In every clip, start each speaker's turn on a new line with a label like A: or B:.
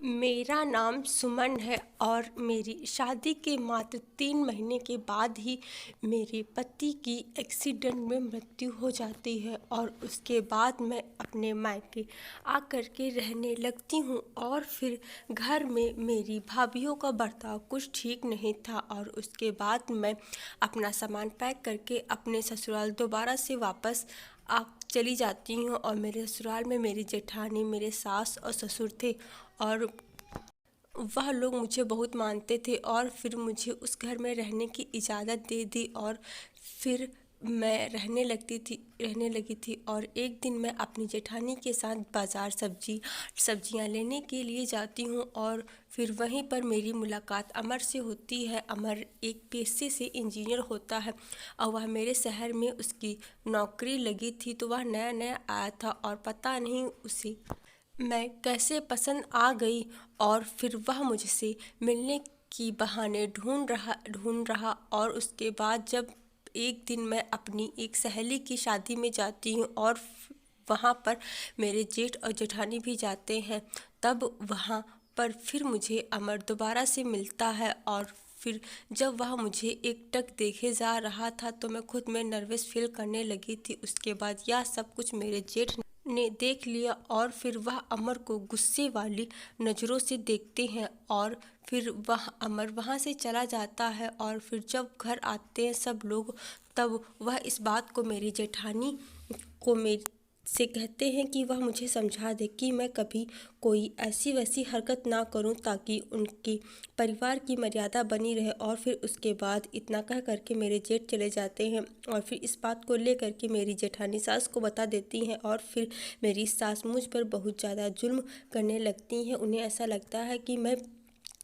A: मेरा नाम सुमन है और मेरी शादी के मात्र 3 महीने के बाद ही मेरे पति की एक्सीडेंट में मृत्यु हो जाती है और उसके बाद मैं अपने मायके आकर के रहने लगती हूँ। और फिर घर में मेरी भाभीयों का बर्ताव कुछ ठीक नहीं था और उसके बाद मैं अपना सामान पैक करके अपने ससुराल दोबारा से वापस चली जाती हूँ। और मेरे ससुराल में मेरी जेठानी, मेरे सास और ससुर थे और वह लोग मुझे बहुत मानते थे और फिर मुझे उस घर में रहने की इजाज़त दे दी और फिर मैं रहने लगी थी। और एक दिन मैं अपनी जेठानी के साथ बाज़ार सब्जियां लेने के लिए जाती हूँ और फिर वहीं पर मेरी मुलाकात अमर से होती है। अमर एक पेशे से इंजीनियर होता है और वह मेरे शहर में उसकी नौकरी लगी थी, तो वह नया नया आया था और पता नहीं उसे मैं कैसे पसंद आ गई। और फिर वह मुझसे मिलने की बहाने ढूंढ रहा और उसके बाद जब एक दिन मैं अपनी एक सहेली की शादी में जाती हूँ और वहाँ पर मेरे जेठ और जेठानी भी जाते हैं, तब वहाँ पर फिर मुझे अमर दोबारा से मिलता है। और फिर जब वह मुझे एकटक देखे जा रहा था तो मैं खुद में नर्वस फील करने लगी थी। उसके बाद यह सब कुछ मेरे जेठ ने देख लिया और फिर वह अमर को गुस्से वाली नज़रों से देखते हैं और फिर वह अमर वहाँ से चला जाता है। और फिर जब घर आते हैं सब लोग, तब वह इस बात को मेरी जेठानी को मेरे से कहते हैं कि वह मुझे समझा दे कि मैं कभी कोई ऐसी वैसी हरकत ना करूं ताकि उनके परिवार की मर्यादा बनी रहे। और फिर उसके बाद इतना कह करके मेरे जेठ चले जाते हैं और फिर इस बात को लेकर के मेरी जेठानी सास को बता देती हैं और फिर मेरी सास मुझ पर बहुत ज़्यादा जुल्म करने लगती हैं। उन्हें ऐसा लगता है कि मैं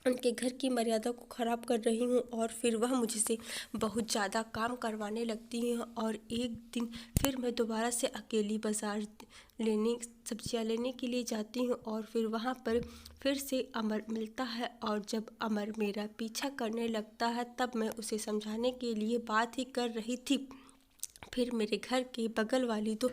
A: उनके घर की मर्यादा को ख़राब कर रही हूँ और फिर वह मुझसे बहुत ज़्यादा काम करवाने लगती हैं। और एक दिन फिर मैं दोबारा से अकेली बाज़ार सब्जियाँ लेने के लिए जाती हूँ और फिर वहाँ पर फिर से अमर मिलता है। और जब अमर मेरा पीछा करने लगता है तब मैं उसे समझाने के लिए बात ही कर रही थी, फिर मेरे घर के बगल वाली दो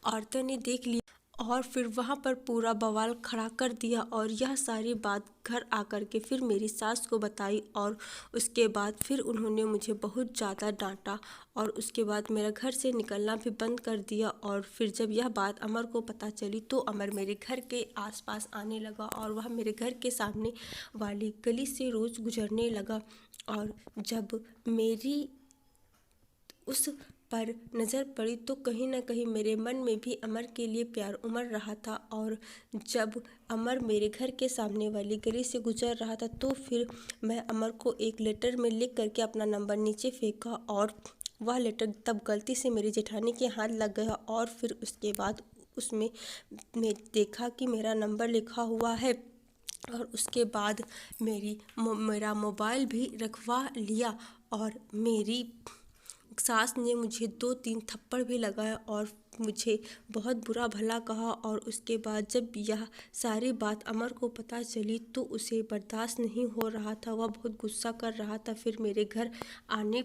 A: औरतों ने देख लिया और फिर वहाँ पर पूरा बवाल खड़ा कर दिया। और यह सारी बात घर आकर के फिर मेरी सास को बताई और उसके बाद फिर उन्होंने मुझे बहुत ज़्यादा डांटा और उसके बाद मेरा घर से निकलना भी बंद कर दिया। और फिर जब यह बात अमर को पता चली तो अमर मेरे घर के आसपास आने लगा और वह मेरे घर के सामने वाली गली से रोज़ गुजरने लगा। और जब मेरी उस पर नज़र पड़ी तो कहीं ना कहीं मेरे मन में भी अमर के लिए प्यार उमड़ रहा था। और जब अमर मेरे घर के सामने वाली गली से गुजर रहा था तो फिर मैं अमर को एक लेटर में लिख करके अपना नंबर नीचे फेंका और वह लेटर तब गलती से मेरी जेठानी के हाथ लग गया। और फिर उसके बाद उसमें मैं देखा कि मेरा नंबर लिखा हुआ है और उसके बाद मेरा मोबाइल भी रखवा लिया और मेरी सास ने मुझे 2-3 थप्पड़ भी लगाया और मुझे बहुत बुरा भला कहा। और उसके बाद जब यह सारी बात अमर को पता चली तो उसे बर्दाश्त नहीं हो रहा था, वह बहुत गुस्सा कर रहा था। फिर मेरे घर आने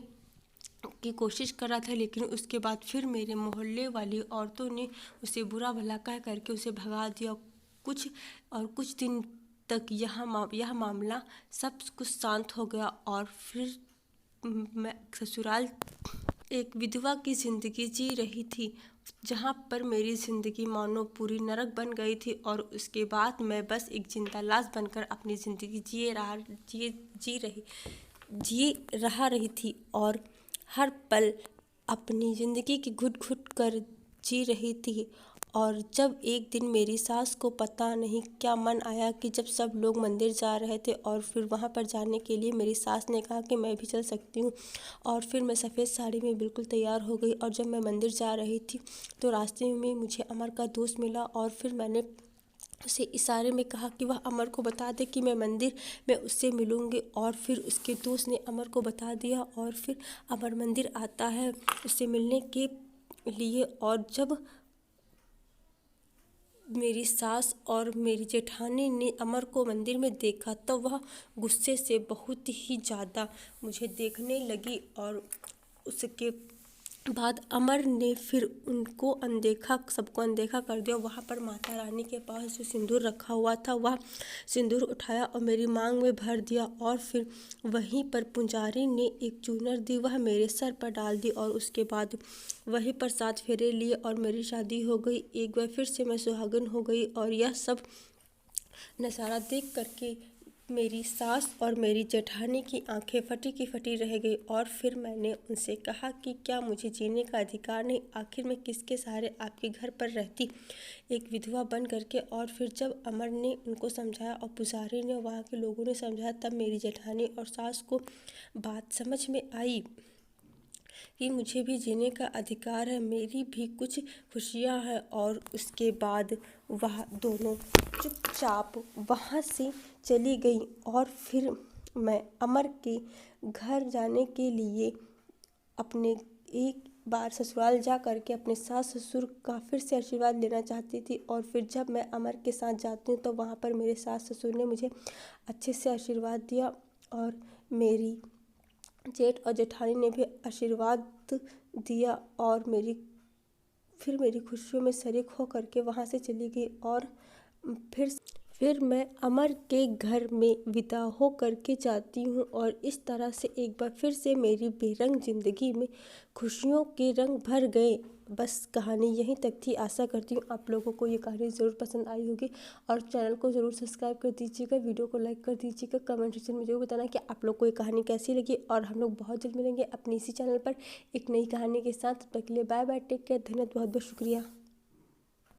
A: की कोशिश कर रहा था लेकिन उसके बाद फिर मेरे मोहल्ले वाली औरतों ने उसे बुरा भला कह करके उसे भगा दिया। कुछ दिन तक यह मामला सब कुछ शांत हो गया और फिर मैं ससुराल एक विधवा की ज़िंदगी जी रही थी, जहाँ पर मेरी ज़िंदगी मानो पूरी नरक बन गई थी। और उसके बाद मैं बस एक जिंदा लाश बनकर अपनी ज़िंदगी जी रहा रही थी और हर पल अपनी ज़िंदगी की घुट घुट कर जी रही थी। और जब एक दिन मेरी सास को पता नहीं क्या मन आया कि जब सब लोग मंदिर जा रहे थे और फिर वहाँ पर जाने के लिए मेरी सास ने कहा कि मैं भी चल सकती हूँ। और फिर मैं सफ़ेद साड़ी में बिल्कुल तैयार हो गई और जब मैं मंदिर जा रही थी तो रास्ते में मुझे अमर का दोस्त मिला और फिर मैंने उसे इशारे में कहा कि वह अमर को बता दे कि मैं मंदिर में उससे मिलूँगी। और फिर उसके दोस्त ने अमर को बता दिया और फिर अमर मंदिर आता है उससे मिलने के लिए। और जब मेरी सास और मेरी जेठानी ने अमर को मंदिर में देखा तो वह गुस्से से बहुत ही ज़्यादा मुझे देखने लगी और उसके बाद अमर ने फिर उनको सबको अनदेखा कर दिया। वहाँ पर माता रानी के पास जो सिंदूर रखा हुआ था वह सिंदूर उठाया और मेरी मांग में भर दिया, और फिर वहीं पर पुजारी ने एक चूनर दी, वह मेरे सर पर डाल दी, और उसके बाद वहीं पर 7 फेरे लिए और मेरी शादी हो गई। एक बार फिर से मैं सुहागन हो गई। और यह सब नज़ारा देख करके मेरी सास और मेरी जेठानी की आंखें फटी की फटी रह गई। और फिर मैंने उनसे कहा कि क्या मुझे जीने का अधिकार नहीं? आखिर मैं किसके सहारे आपके घर पर रहती, एक विधवा बन करके? और फिर जब अमर ने उनको समझाया और पुजारी ने, वहाँ के लोगों ने समझाया, तब मेरी जेठानी और सास को बात समझ में आई कि मुझे भी जीने का अधिकार है, मेरी भी कुछ खुशियाँ हैं। और उसके बाद वह दोनों चुपचाप वहाँ से चली गई। और फिर मैं अमर के घर जाने के लिए अपने एक बार ससुराल जा करके अपने सास ससुर का फिर से आशीर्वाद लेना चाहती थी। और फिर जब मैं अमर के साथ जाती हूँ तो वहाँ पर मेरे सास ससुर ने मुझे अच्छे से आशीर्वाद दिया, और मेरी जेठ और जेठानी ने भी आशीर्वाद दिया, और मेरी खुशियों में शरीक हो करके वहाँ से चली गई। और फिर फिर मैं अमर के घर में विदा हो करके जाती हूँ। और इस तरह से एक बार फिर से मेरी बेरंग ज़िंदगी में खुशियों के रंग भर गए। बस कहानी यहीं तक थी। आशा करती हूँ आप लोगों को ये कहानी ज़रूर पसंद आई होगी, और चैनल को ज़रूर सब्सक्राइब कर दीजिएगा, वीडियो को लाइक कर दीजिएगा, कमेंट सेक्शन में ज़रूर बताना कि आप लोग को ये कहानी कैसी लगी। और हम लोग बहुत जल्द मिलेंगे अपने इसी चैनल पर एक नई कहानी के साथ। तब तक के लिए बाय बाय, टेक केयर, धन्यवाद, बहुत बहुत शुक्रिया।